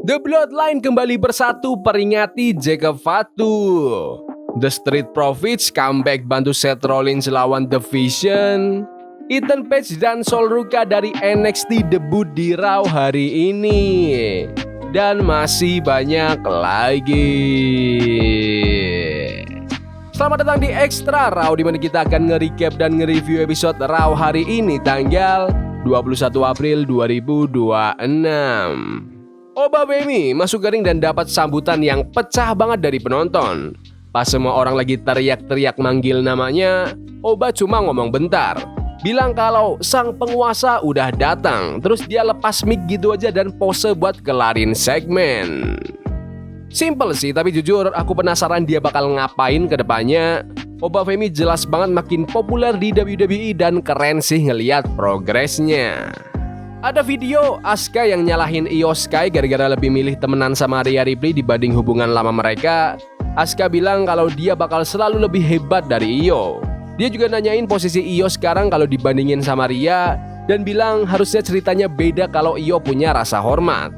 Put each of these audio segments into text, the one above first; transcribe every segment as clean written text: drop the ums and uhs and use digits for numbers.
The Bloodline kembali bersatu peringati Jacob Fatu. The Street Profits comeback bantu Seth Rollins lawan The Vision. Ethan Page dan Sol Ruka dari NXT debut di Raw hari ini. Dan masih banyak lagi. Selamat datang di Extra Raw, dimana kita akan nge-recap dan nge-review episode Raw hari ini tanggal 21 April 2026. Oba Femi masuk ke ring dan dapat sambutan yang pecah banget dari penonton. Pas semua orang lagi teriak-teriak manggil namanya, Oba cuma ngomong bentar, bilang kalau sang penguasa udah datang. Terus dia lepas mic gitu aja dan pose buat kelarin segmen. Simple sih, tapi jujur aku penasaran dia bakal ngapain ke depannya. Oba Femi jelas banget makin populer di WWE dan keren sih ngeliat progresnya. Ada video Asuka yang nyalahin Io Sky gara-gara lebih milih temenan sama Rhea Ripley dibanding hubungan lama mereka. Asuka bilang kalau dia bakal selalu lebih hebat dari Io. Dia juga nanyain posisi Io sekarang kalau dibandingin sama Rhea dan bilang harusnya ceritanya beda kalau Io punya rasa hormat.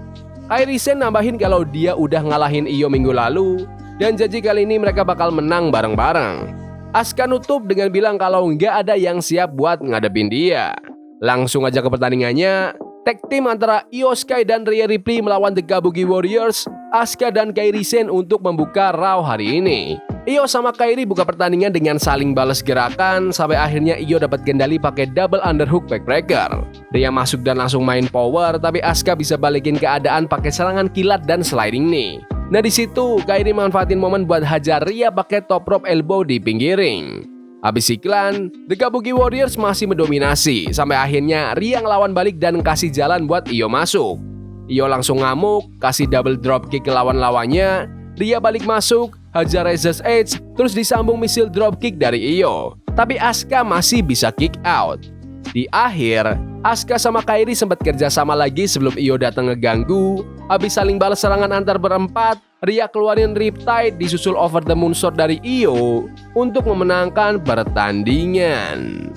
Kairi Sen nambahin kalau dia udah ngalahin Io minggu lalu dan janji kali ini mereka bakal menang bareng-bareng. Asuka nutup dengan bilang kalau nggak ada yang siap buat ngadepin dia. Langsung aja ke pertandingannya. Tag team antara Io Sky dan Rhea Ripley melawan The Kabuki Warriors, Asuka dan Kairi Sen untuk membuka Raw hari ini. Io sama Kairi buka pertandingan dengan saling balas gerakan sampai akhirnya Io dapat kendali pakai double underhook backbreaker. Rhea masuk dan langsung main power, tapi Asuka bisa balikin keadaan pakai serangan kilat dan sliding knee. Nah di situ Kairi manfaatin momen buat hajar Rhea pakai top rope elbow di pinggir ring. Habis iklan, The Kabuki Warriors masih mendominasi sampai akhirnya Rhea ngelawan balik dan kasih jalan buat Io masuk. Io langsung ngamuk, kasih double dropkick ke lawan-lawannya. Rhea balik masuk, hajar Razor's Edge, terus disambung misil dropkick dari Io. Tapi Asuka masih bisa kick out. Di akhir, Asuka sama Kairi sempat kerja sama lagi sebelum Io datang ngeganggu. Habis saling balas serangan antar berempat, Rhea keluarin Riptide disusul over the moonsault dari Io untuk memenangkan pertandingan.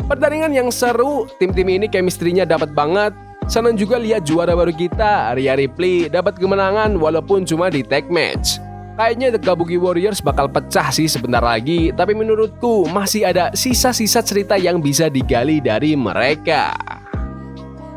Pertandingan yang seru, tim-tim ini chemistry-nya dapat banget. Senang juga lihat juara baru kita, Rhea Ripley, dapat kemenangan walaupun cuma di tag match. Kayaknya The Kabuki Warriors bakal pecah sih sebentar lagi, tapi menurutku masih ada sisa-sisa cerita yang bisa digali dari mereka.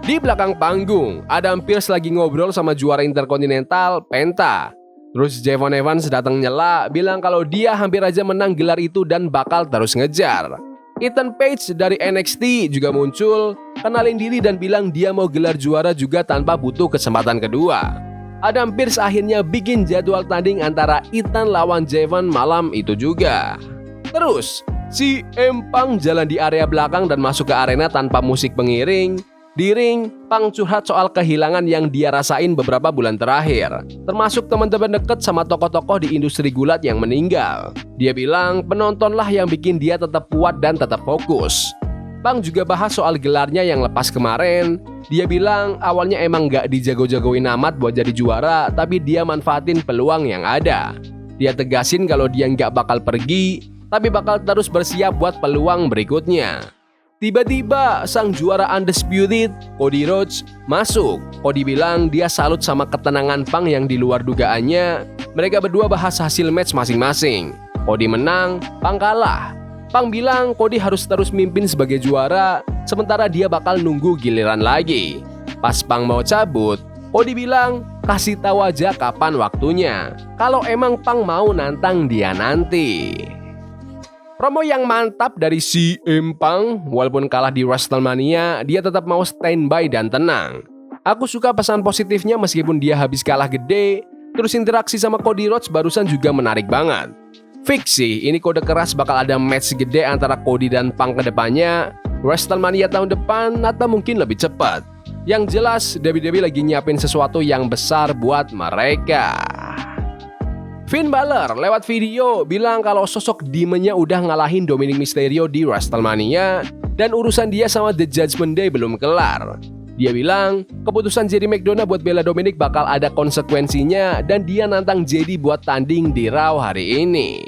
Di belakang panggung, Adam Pearce lagi ngobrol sama juara Intercontinental, Penta. Terus Javon Evans datang nyela, bilang kalau dia hampir aja menang gelar itu dan bakal terus ngejar. Ethan Page dari NXT juga muncul, kenalin diri dan bilang dia mau gelar juara juga tanpa butuh kesempatan kedua. Adam Pearce akhirnya bikin jadwal tanding antara Ethan lawan Javon malam itu juga. Terus, CM Punk jalan di area belakang dan masuk ke arena tanpa musik pengiring. Di ring, Punk curhat soal kehilangan yang dia rasain beberapa bulan terakhir, termasuk teman-teman deket sama tokoh-tokoh di industri gulat yang meninggal. Dia bilang penontonlah yang bikin dia tetap kuat dan tetap fokus. Punk juga bahas soal gelarnya yang lepas kemarin. Dia bilang awalnya emang gak dijago-jagoin amat buat jadi juara, tapi dia manfaatin peluang yang ada. Dia tegasin kalau dia gak bakal pergi, tapi bakal terus bersiap buat peluang berikutnya. Tiba-tiba sang juara Undisputed, Cody Rhodes, masuk. Cody bilang dia salut sama ketenangan Punk yang di luar dugaannya. Mereka berdua bahas hasil match masing-masing. Cody menang, Punk kalah. Punk bilang Cody harus terus mimpin sebagai juara, sementara dia bakal nunggu giliran lagi. Pas Punk mau cabut, Cody bilang kasih tahu aja kapan waktunya, kalau emang Punk mau nantang dia nanti. Promo yang mantap dari CM Punk, walaupun kalah di WrestleMania, dia tetap mau standby dan tenang. Aku suka pesan positifnya meskipun dia habis kalah gede, terus interaksi sama Cody Rhodes barusan juga menarik banget. Fix sih, ini kode keras bakal ada match gede antara Cody dan Punk ke depannya, WrestleMania tahun depan atau mungkin lebih cepat. Yang jelas, WWE lagi nyiapin sesuatu yang besar buat mereka. Finn Balor lewat video bilang kalau sosok Demon-nya udah ngalahin Dominic Mysterio di WrestleMania dan urusan dia sama The Judgment Day belum kelar. Dia bilang keputusan Jerry McDonough buat bela Dominic bakal ada konsekuensinya dan dia nantang Jerry buat tanding di Raw hari ini.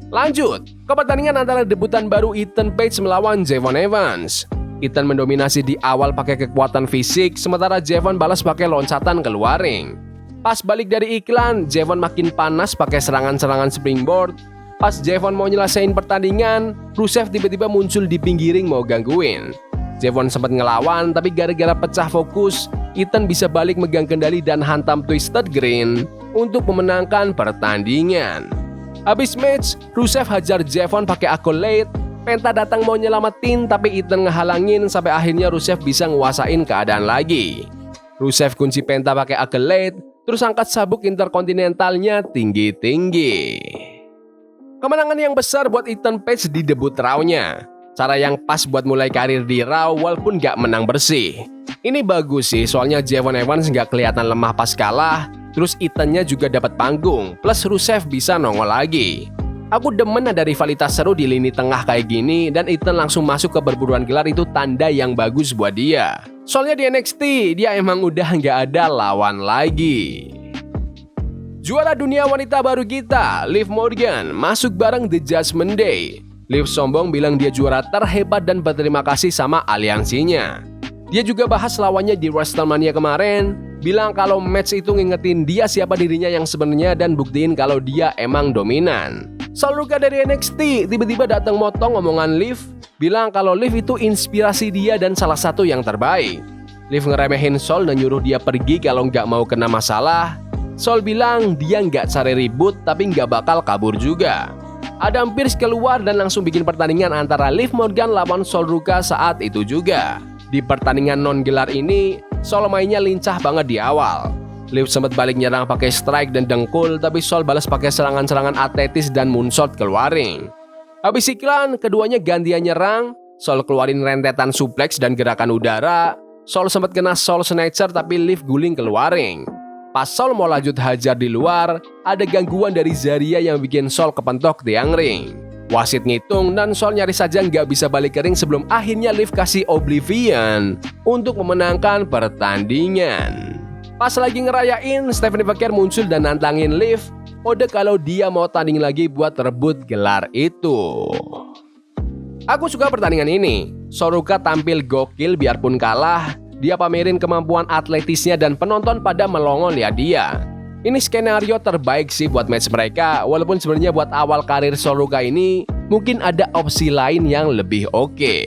Lanjut ke pertandingan antara debutan baru Ethan Page melawan Javon Evans. Ethan mendominasi di awal pakai kekuatan fisik, sementara Javon balas pakai loncatan keluar ring. Pas balik dari iklan, Javon makin panas pakai serangan-serangan springboard. Pas Javon mau nyelesain pertandingan, Rusev tiba-tiba muncul di pinggir ring mau gangguin. Javon sempat ngelawan, tapi gara-gara pecah fokus, Ethan bisa balik megang kendali dan hantam Twisted Green untuk memenangkan pertandingan. Habis match, Rusev hajar Javon pakai accolade. Penta datang mau nyelamatin, tapi Ethan ngehalangin sampai akhirnya Rusev bisa nguasain keadaan lagi. Rusev kunci Penta pakai accolade, terus angkat sabuk interkontinentalnya tinggi-tinggi. Kemenangan yang besar buat Ethan Page di debut Raw-nya. Cara yang pas buat mulai karir di Raw walaupun gak menang bersih. Ini bagus sih, soalnya Javon Evans gak kelihatan lemah pas kalah, terus Ethan-nya juga dapat panggung, plus Rusev bisa nongol lagi. Aku demen ada rivalitas seru di lini tengah kayak gini, dan Ethan langsung masuk ke perburuan gelar itu tanda yang bagus buat dia. Soalnya di NXT, dia emang udah nggak ada lawan lagi. Juara dunia wanita baru kita, Liv Morgan, masuk bareng The Judgment Day. Liv sombong bilang dia juara terhebat dan berterima kasih sama aliansinya. Dia juga bahas lawannya di WrestleMania kemarin, bilang kalau match itu ngingetin dia siapa dirinya yang sebenarnya dan buktiin kalau dia emang dominan. Sol Ruka dari NXT tiba-tiba datang motong omongan Liv, bilang kalau Liv itu inspirasi dia dan salah satu yang terbaik. Liv ngeremehin Sol dan nyuruh dia pergi kalau nggak mau kena masalah. Sol bilang dia nggak cari ribut tapi nggak bakal kabur juga. Adam Pearce keluar dan langsung bikin pertandingan antara Liv Morgan lawan Sol Ruka saat itu juga. Di pertandingan non-gelar ini, Sol mainnya lincah banget di awal. Liv sempat balik nyerang pakai strike dan dengkul, tapi Sol balas pakai serangan-serangan atletis dan moonsault keluar ring. Habis iklan, keduanya gantian nyerang. Sol keluarin rentetan suplex dan gerakan udara. Sol sempat kena Soul Snatcher tapi Liv guling keluar ring. Pas Sol mau lanjut hajar di luar, ada gangguan dari Zarya yang bikin Sol kepentok tiang ring. Wasit ngitung dan Sol nyaris saja nggak bisa balik ke ring sebelum akhirnya Liv kasih Oblivion untuk memenangkan pertandingan. Pas lagi ngerayain, Stephanie Baker muncul dan nantangin Liv, kode kalau dia mau tanding lagi buat rebut gelar itu. Aku suka pertandingan ini. Sol Ruka tampil gokil biarpun kalah. Dia pamerin kemampuan atletisnya dan penonton pada melongo lihat dia. Ini skenario terbaik sih buat match mereka, walaupun sebenarnya buat awal karir Sol Ruka ini mungkin ada opsi lain yang lebih oke.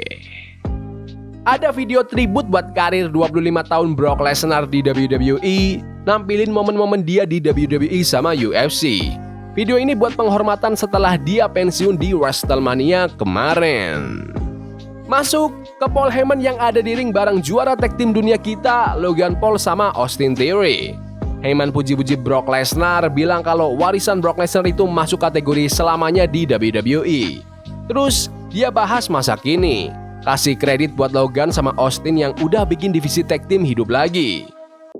Ada video tribut buat karir 25 tahun Brock Lesnar di WWE, nampilin momen-momen dia di WWE sama UFC. Video ini buat penghormatan setelah dia pensiun di WrestleMania kemarin. Masuk ke Paul Heyman yang ada di ring bareng juara tag team dunia kita, Logan Paul sama Austin Theory. Heyman puji-puji Brock Lesnar, bilang kalau warisan Brock Lesnar itu masuk kategori selamanya di WWE. Terus dia bahas masa kini, kasih kredit buat Logan sama Austin yang udah bikin divisi tag team hidup lagi.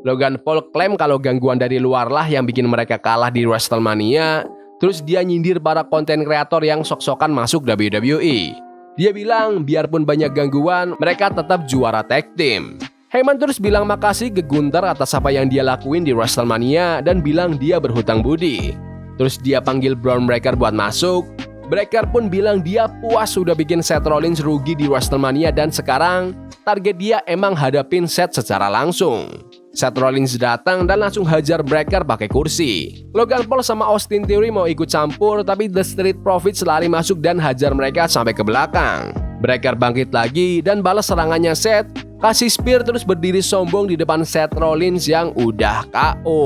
Logan Paul klaim kalau gangguan dari luar lah yang bikin mereka kalah di WrestleMania. Terus dia nyindir para konten kreator yang sok-sokan masuk WWE. Dia bilang biarpun banyak gangguan, mereka tetap juara tag team. Heyman terus bilang makasih ke Gunther atas apa yang dia lakuin di WrestleMania dan bilang dia berhutang budi. Terus dia panggil Braun Breaker buat masuk. Breaker pun bilang dia puas sudah bikin Seth Rollins rugi di WrestleMania dan sekarang target dia emang hadapin Seth secara langsung. Seth Rollins datang dan langsung hajar Breaker pakai kursi. Logan Paul sama Austin Theory mau ikut campur tapi The Street Profits lari masuk dan hajar mereka sampai ke belakang. Breaker bangkit lagi dan balas serangannya Seth, kasih spear terus berdiri sombong di depan Seth Rollins yang udah KO.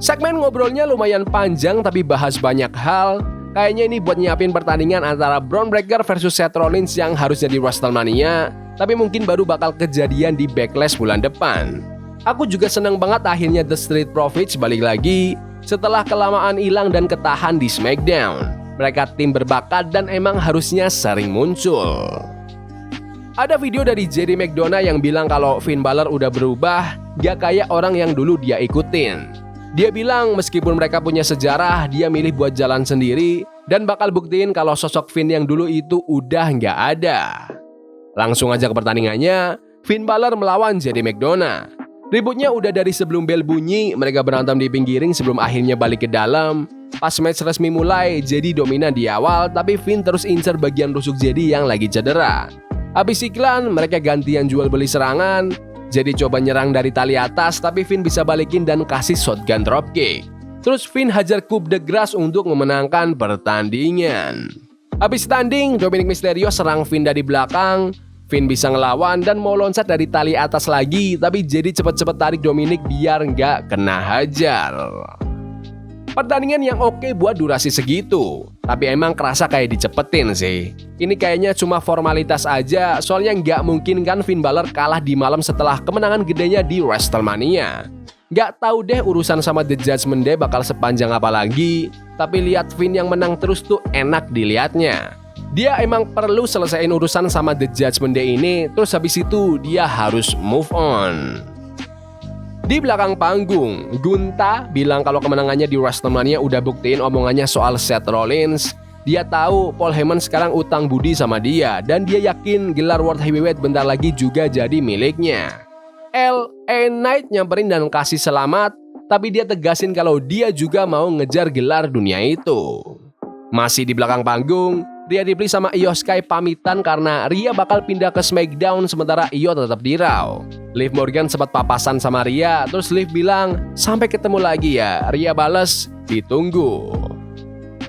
Segmen ngobrolnya lumayan panjang tapi bahas banyak hal. Kayaknya ini buat nyiapin pertandingan antara Braun Breaker versus Seth Rollins yang harusnya di WrestleMania, tapi mungkin baru bakal kejadian di Backlash bulan depan. Aku juga seneng banget akhirnya The Street Profits balik lagi setelah kelamaan hilang dan ketahan di SmackDown. Mereka tim berbakat dan emang harusnya sering muncul. Ada video dari Jerry McDonough yang bilang kalau Finn Balor udah berubah, gak kayak orang yang dulu dia ikutin. Dia bilang meskipun mereka punya sejarah, dia milih buat jalan sendiri dan bakal buktiin kalau sosok Finn yang dulu itu udah nggak ada. Langsung aja ke pertandingannya, Finn Balor melawan Jerry McDonough. Ributnya udah dari sebelum bel bunyi, mereka berantem di pinggir ring sebelum akhirnya balik ke dalam. Pas match resmi mulai, Jerry dominan di awal, tapi Finn terus incer bagian rusuk Jerry yang lagi cedera. Habis iklan, mereka gantian jual beli serangan. Jadi coba nyerang dari tali atas, tapi Finn bisa balikin dan kasih shotgun dropkick. Terus Finn hajar coup de grace untuk memenangkan pertandingan. Habis tanding, Dominic Mysterio serang Finn dari belakang. Finn bisa ngelawan dan mau loncat dari tali atas lagi, tapi jadi cepet-cepet tarik Dominic biar nggak kena hajar. Pertandingan yang oke buat durasi segitu, tapi emang kerasa kayak dicepetin sih. Ini kayaknya cuma formalitas aja, soalnya nggak mungkin kan Finn Balor kalah di malam setelah kemenangan gedenya di WrestleMania. Nggak tahu deh urusan sama The Judgment Day bakal sepanjang apa lagi, tapi lihat Finn yang menang terus tuh enak dilihatnya. Dia emang perlu selesaiin urusan sama The Judgment Day ini, terus habis itu dia harus move on. Di belakang panggung, Gunta bilang kalau kemenangannya di WrestleMania udah buktiin omongannya soal Seth Rollins. Dia tahu Paul Heyman sekarang utang budi sama dia dan dia yakin gelar World Heavyweight bentar lagi juga jadi miliknya. LA Knight nyamperin dan kasih selamat, tapi dia tegasin kalau dia juga mau ngejar gelar dunia itu. Masih di belakang panggung, Rhea Ripley sama Io Sky pamitan karena Rhea bakal pindah ke SmackDown sementara Io tetap di Raw. Liv Morgan sempat papasan sama Rhea, terus Liv bilang, "Sampai ketemu lagi ya." Rhea bales, "Ditunggu."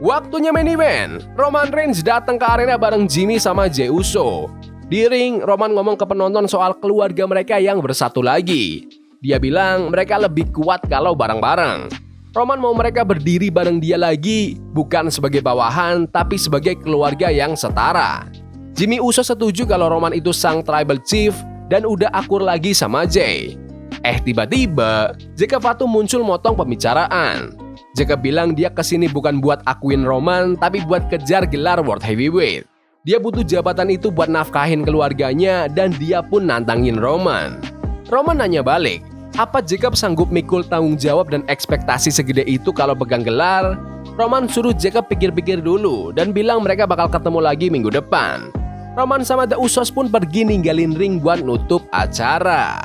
Waktunya main event. Roman Reigns datang ke arena bareng Jimmy sama Jey Uso. Di ring, Roman ngomong ke penonton soal keluarga mereka yang bersatu lagi. Dia bilang mereka lebih kuat kalau bareng-bareng. Roman mau mereka berdiri bareng dia lagi, bukan sebagai bawahan, tapi sebagai keluarga yang setara. Jimmy Uso setuju kalau Roman itu sang tribal chief dan udah akur lagi sama Jey. Tiba-tiba, Jacob Fatu muncul motong pembicaraan. Jacob bilang dia kesini bukan buat akuin Roman, tapi buat kejar gelar World Heavyweight. Dia butuh jabatan itu buat nafkahin keluarganya dan dia pun nantangin Roman. Roman nanya balik, apa Jacob sanggup mikul tanggung jawab dan ekspektasi segede itu kalau pegang gelar? Roman suruh Jacob pikir-pikir dulu dan bilang mereka bakal ketemu lagi minggu depan. Roman sama The Usos pun pergi ninggalin ring buat nutup acara.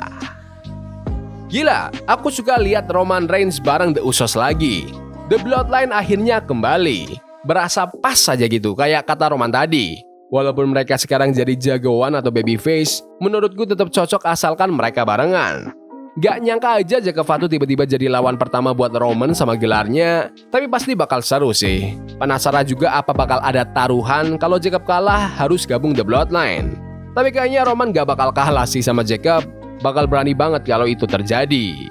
Gila, aku suka lihat Roman Reigns bareng The Usos lagi. The Bloodline akhirnya kembali. Berasa pas saja gitu, kayak kata Roman tadi. Walaupun mereka sekarang jadi jagoan atau babyface, menurutku tetap cocok asalkan mereka barengan. Gak nyangka aja Jacob Fatu tiba-tiba jadi lawan pertama buat Roman sama gelarnya, tapi pasti bakal seru sih. Penasaran juga apa bakal ada taruhan kalau Jacob kalah harus gabung The Bloodline. Tapi kayaknya Roman gak bakal kalah sih sama Jacob, bakal berani banget kalau itu terjadi.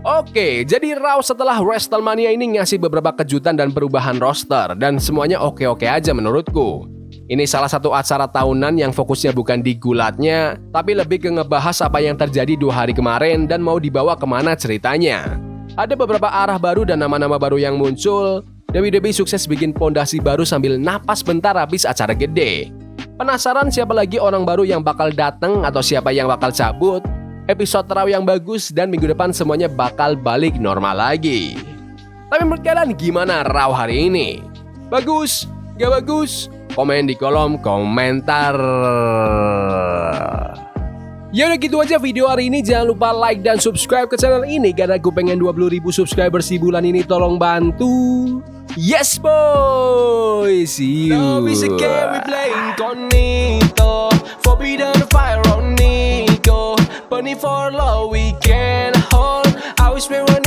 Oke, jadi Raw setelah WrestleMania ini ngasih beberapa kejutan dan perubahan roster dan semuanya oke-oke aja menurutku. Ini salah satu acara tahunan yang fokusnya bukan di gulatnya, tapi lebih ke ngebahas apa yang terjadi 2 hari kemarin dan mau dibawa kemana ceritanya. Ada beberapa arah baru dan nama-nama baru yang muncul. WWE sukses bikin pondasi baru sambil napas bentar habis acara gede. Penasaran siapa lagi orang baru yang bakal datang atau siapa yang bakal cabut? Episode Raw yang bagus dan minggu depan semuanya bakal balik normal lagi. Tapi menurut kalian gimana Raw hari ini? Bagus? Gak bagus? Komen di kolom komentar. Ya udah gitu aja video hari ini. Jangan lupa like dan subscribe ke channel ini karena gue pengen 20.000 subscribers di bulan ini. Tolong bantu. Yes boy. See you. Love is a game we play incognito. Forbidden fire on Nico. Burning for love we can hold. I wish we were